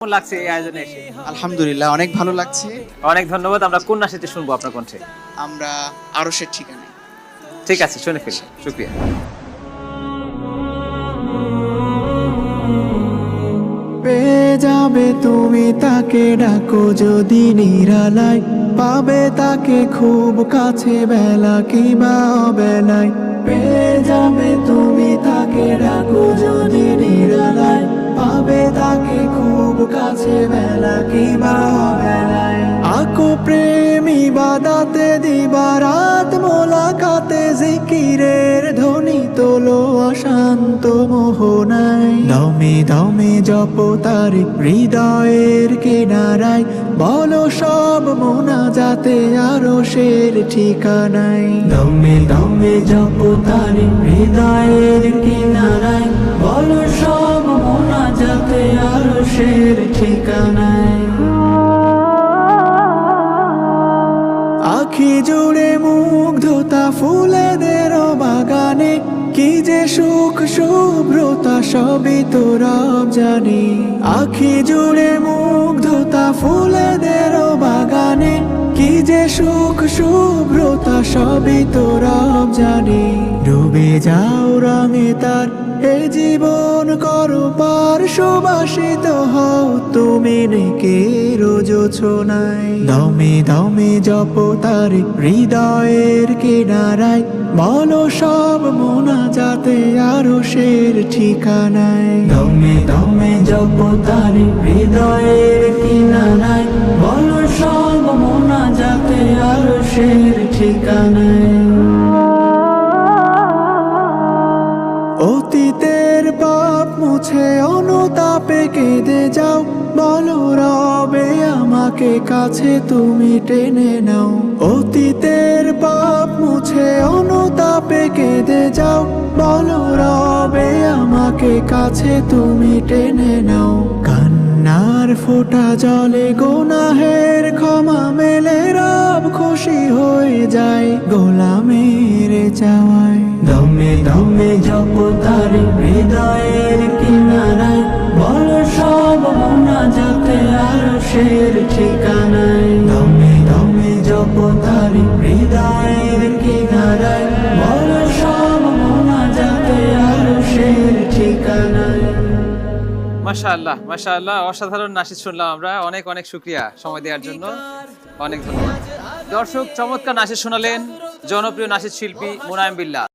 কেমন লাগছে এই আয়োজনে এসে? আলহামদুলিল্লাহ অনেক ভালো লাগছে। অনেক ধন্যবাদ। আমরা কোন নাচটি শুনবো আপনার কণ্ঠে? আমরা আরশের ঠিকানায়। ঠিক আছে, শুনে ফেলি। শুকরিয়া। পেয়ে যাবে তুমি তাকে, ডাকো যদি নিরালায়, পাবে তাকে খুব কাছে বেলা কিংবা অবেলায়। পেয়ে যাবে তুমি তাকে, ডাকো যদি নিরালায়, পাবে তাকে খুব কাছে বেলা কিংবা অবেলায়। আকো প্রেমী বাদাতে দিবারাত মোলাকাতে, জিকিরের ধ্বনি তোলো অশান্ত মোহনায়। দমে দমে জপ তার হৃদয়ের কিনারায়, বলো সব মোনাজাতে আরশের ঠিকানায়। দমে দমে জপ তার হৃদয়ের কিনারায়, বলো সব মোনাজাতে আরশের ঠিকানায়। আখি জুড়ে মুগ্ধতা ফুলেদের বাগানে, কি যে সুখ শুভ্রতা সবই তো রব জানে। আখি জুড়ে মুগ্ধতা ফুলেদের বাগানে, কি যে সুখ শুভ্রতা সবই তো রব জানে। ডুবে যাও রঙে তার এ জীবন করো পার, সুবাসিত হও তুমি নেকে রোজো ছোনায়। দমে দমে জপ তার হৃদয়ের কিনারায়, বলো সব মোনাজাতে আরশের ঠিকানায়। দমে দমে জপ তার হৃদয়ের কিনারায়, বলো সব মোনাজাতে আরশের ঠিকানায়। অতীতের পাপ মুছে অনুতাপে কেঁদে যাও, বলো রবে আমাকে কাছে তুমি টেনে নাও। অতীতের পাপ মুছে অনুতাপে কেঁদে যাও, বলো রবে আমাকে কাছে তুমি টেনে নাও। কান্নার ফোঁটা জলে গুনাহের ক্ষমা মেলে, রব খুশি হয়ে যায় গোলামের চাওয়ায়। দমে দমে জপ তার হৃদয়ের কিনারায়, বলো সব মোনাজাতে আরশের ঠিকানায়। দমে দমে জপ তার হৃদয়ের কিনারায়, বলো সব মোনাজাতে আরশের ঠিকানায়। মাশাআল্লাহ, মাশাআল্লাহ, অসাধারণ নাচিদ শুনলাম আমরা। অনেক অনেক শুকরিয়া সময় দেওয়ার জন্য। অনেক ধন্যবাদ। দর্শক, চমৎকার নাচিদ শোনালেন জনপ্রিয় নাচিদ শিল্পী মুনায়েম বিল্লাহ।